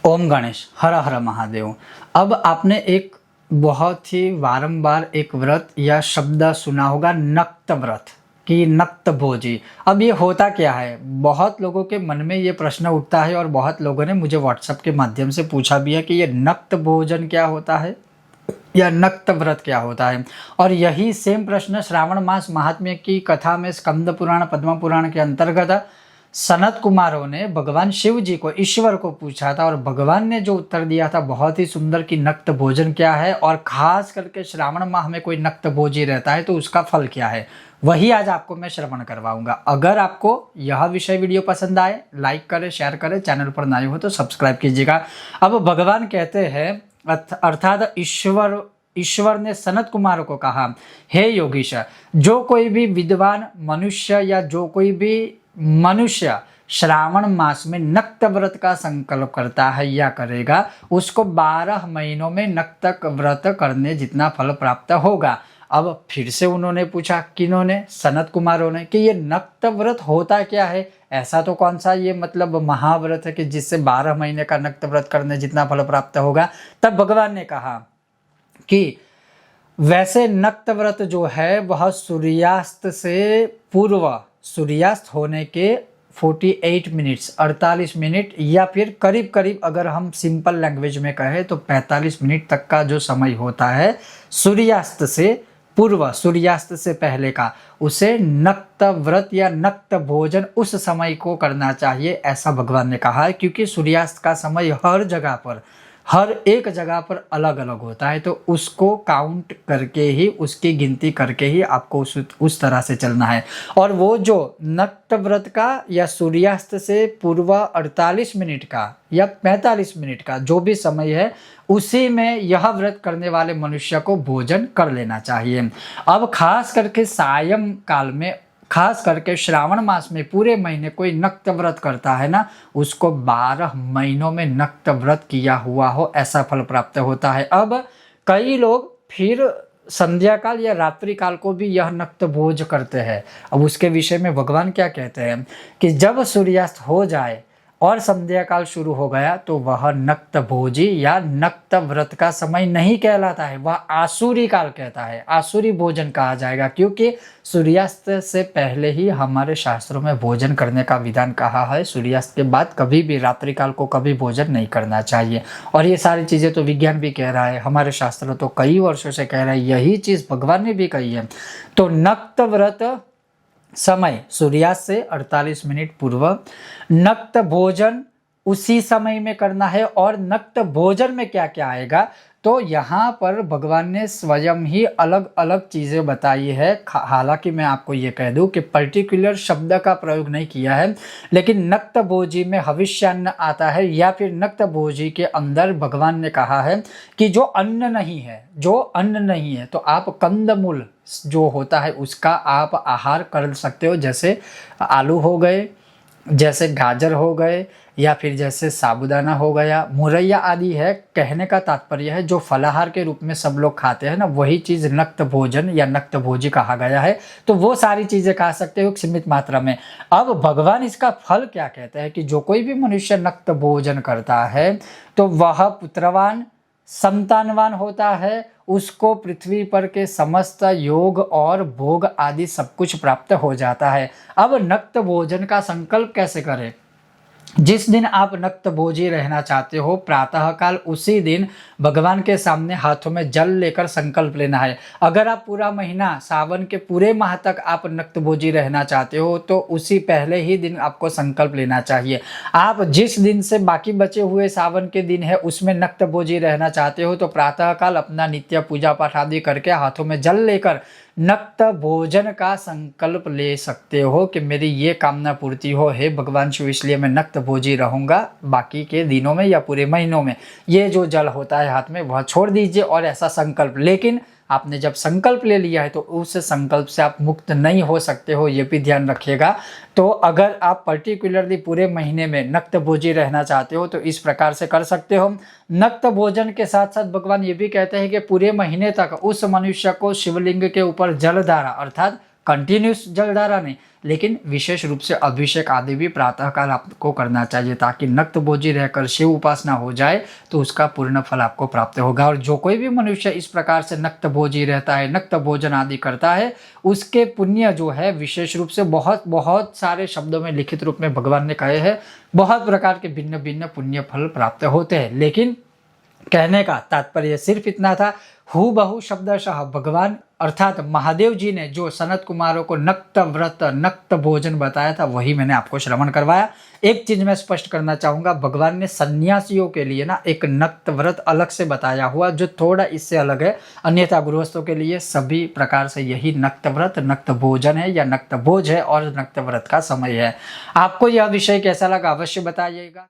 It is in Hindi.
ओम गणेश हर हर महादेव। अब आपने एक बहुत ही बारंबार एक व्रत या शब्द सुना होगा, नक्त व्रत कि नक्त भोजी। अब ये होता क्या है? बहुत लोगों के मन में ये प्रश्न उठता है और बहुत लोगों ने मुझे व्हाट्सएप के माध्यम से पूछा भी है कि ये नक्त भोजन क्या होता है या नक्त व्रत क्या होता है। और यही सेम प्रश्न श्रावण मास महात्म्य की कथा में स्कंद पुराण पद्म पुराण के अंतर्गत सनत कुमारों ने भगवान शिव जी को, ईश्वर को पूछा था और भगवान ने जो उत्तर दिया था बहुत ही सुंदर कि नक्त भोजन क्या है और खास करके श्रावण माह में कोई नक्त भोजी रहता है तो उसका फल क्या है, वही आज आपको मैं श्रवण करवाऊंगा। अगर आपको यह विषय वीडियो पसंद आए लाइक करें, शेयर करें, चैनल पर नए हो तो सब्सक्राइब कीजिएगा। अब भगवान कहते हैं अर्थात ईश्वर ने सनत कुमार को कहा, हे योगीश, जो कोई भी विद्वान मनुष्य या जो कोई भी मनुष्य श्रावण मास में नक्त व्रत का संकल्प करता है या करेगा, उसको 12 महीनों में नक्त व्रत करने जितना फल प्राप्त होगा। अब फिर से उन्होंने पूछा, किन्होंने? सनत कुमारों ने, कि ये नक्त व्रत होता क्या है? ऐसा तो कौन सा ये मतलब महाव्रत है कि जिससे 12 महीने का नक्त व्रत करने जितना फल प्राप्त होगा? तब भगवान ने कहा कि वैसे नक्त व्रत जो है वह सूर्यास्त से पूर्व, सूर्यास्त होने के 48 मिनट्स 48 मिनट या फिर करीब करीब अगर हम सिंपल लैंग्वेज में कहें तो 45 मिनट तक का जो समय होता है सूर्यास्त से पूर्व, सूर्यास्त से पहले का, उसे नक्त व्रत या नक्त भोजन उस समय को करना चाहिए, ऐसा भगवान ने कहा है। क्योंकि सूर्यास्त का समय हर जगह पर, हर एक जगह पर अलग अलग होता है, तो उसको काउंट करके ही, उसकी गिनती करके ही आपको उस तरह से चलना है। और वो जो नक्त व्रत का या सूर्यास्त से पूर्व 48 मिनट का या 45 मिनट का जो भी समय है, उसी में यह व्रत करने वाले मनुष्य को भोजन कर लेना चाहिए। अब खास करके सायं काल में, खास करके श्रावण मास में पूरे महीने कोई नक्त व्रत करता है ना, उसको 12 महीनों में नक्त व्रत किया हुआ हो ऐसा फल प्राप्त होता है। अब कई लोग फिर संध्या काल या रात्रि काल को भी यह नक्त भोज करते हैं। अब उसके विषय में भगवान क्या कहते हैं कि जब सूर्यास्त हो जाए और संध्या काल शुरू हो गया तो वह नक्त भोजी या नक्त व्रत का समय नहीं कहलाता है, वह आसुरी काल कहता है, आसुरी भोजन कहा जाएगा। क्योंकि सूर्यास्त से पहले ही हमारे शास्त्रों में भोजन करने का विधान कहा है, सूर्यास्त के बाद कभी भी रात्रि काल को कभी भोजन नहीं करना चाहिए। और ये सारी चीज़ें तो विज्ञान भी कह रहा है, हमारे शास्त्र तो कई वर्षों से कह रहा है, यही चीज़ भगवान ने भी कही है। तो नक्त व्रत समय सूर्यास्त से 48 मिनट पूर्व, नक्त भोजन उसी समय में करना है। और नक्त भोजन में क्या क्या आएगा, तो यहाँ पर भगवान ने स्वयं ही अलग अलग चीज़ें बताई है। हालांकि मैं आपको ये कह दूं कि पर्टिकुलर शब्द का प्रयोग नहीं किया है, लेकिन नक्त भोजी में हविष्यान्न आता है या फिर नक्त भोजी के अंदर भगवान ने कहा है कि जो अन्न नहीं है, जो अन्न नहीं है तो आप कंदमूल जो होता है उसका आप आहार कर सकते हो। जैसे आलू हो गए, जैसे गाजर हो गए, या फिर जैसे साबूदाना हो गया, मुरैया आदि है। कहने का तात्पर्य है जो फलाहार के रूप में सब लोग खाते हैं ना, वही चीज़ नक्त भोजन या नक्त भोजी कहा गया है। तो वो सारी चीज़ें खा सकते हो सीमित मात्रा में। अब भगवान इसका फल क्या कहते हैं कि जो कोई भी मनुष्य नक्त भोजन करता है तो वह पुत्रवान, संतानवान होता है, उसको पृथ्वी पर के समस्त योग और भोग आदि सब कुछ प्राप्त हो जाता है। अब नक्त भोजन का संकल्प कैसे करें? जिस दिन आप नक्त भोजी रहना चाहते हो प्रातःकाल उसी दिन भगवान के सामने हाथों में जल लेकर संकल्प लेना है। अगर आप पूरा महीना, सावन के पूरे माह तक आप नक्त भोजी रहना चाहते हो तो उसी पहले ही दिन आपको संकल्प लेना चाहिए। आप जिस दिन से बाकी बचे हुए सावन के दिन है उसमें नक्त भोजी रहना चाहते हो तो प्रातःकाल अपना नित्य पूजा पाठ आदि करके हाथों में जल लेकर नक्त भोजन का संकल्प ले सकते हो कि मेरी ये कामना पूर्ति हो, हे भगवान शिव, इसलिए मैं नक्त भोजी रहूँगा बाकी के दिनों में या पूरे महीनों में। ये जो जल होता है हाथ में वह छोड़ दीजिए और ऐसा संकल्प। लेकिन आपने जब संकल्प ले लिया है तो उस संकल्प से आप मुक्त नहीं हो सकते हो, ये भी ध्यान रखिएगा। तो अगर आप पर्टिकुलरली पूरे महीने में नक्त भोजी रहना चाहते हो तो इस प्रकार से कर सकते हो। नक्त भोजन के साथ साथ भगवान ये भी कहते हैं कि पूरे महीने तक उस मनुष्य को शिवलिंग के ऊपर जलधारा अर्थात कंटिन्यूस जलधारा नहीं, लेकिन विशेष रूप से अभिषेक आदि भी प्रातःकाल आपको करना चाहिए, ताकि नक्त भोजी रहकर शिव उपासना हो जाए तो उसका पूर्ण फल आपको प्राप्त होगा। और जो कोई भी मनुष्य इस प्रकार से नक्त भोजी रहता है, नक्त भोजन आदि करता है, उसके पुण्य जो है विशेष रूप से बहुत बहुत सारे शब्दों में लिखित रूप में भगवान ने कहे हैं, बहुत प्रकार के भिन्न भिन्न पुण्य फल प्राप्त होते हैं। लेकिन कहने का तात्पर्य सिर्फ इतना था, हूबहू शब्दशः भगवान अर्थात महादेव जी ने जो सनत कुमारों को नक्त व्रत नक्त भोजन बताया था वही मैंने आपको श्रवण करवाया। एक चीज मैं स्पष्ट करना चाहूंगा, भगवान ने सन्यासियों के लिए ना एक नक्त व्रत अलग से बताया हुआ जो थोड़ा इससे अलग है, अन्यथा गृहस्थों के लिए सभी प्रकार से यही नक्त व्रत नक्त भोजन है या नक्त भोज है और नक्त व्रत का समय है। आपको यह विषय कैसा लगा अवश्य बताइएगा।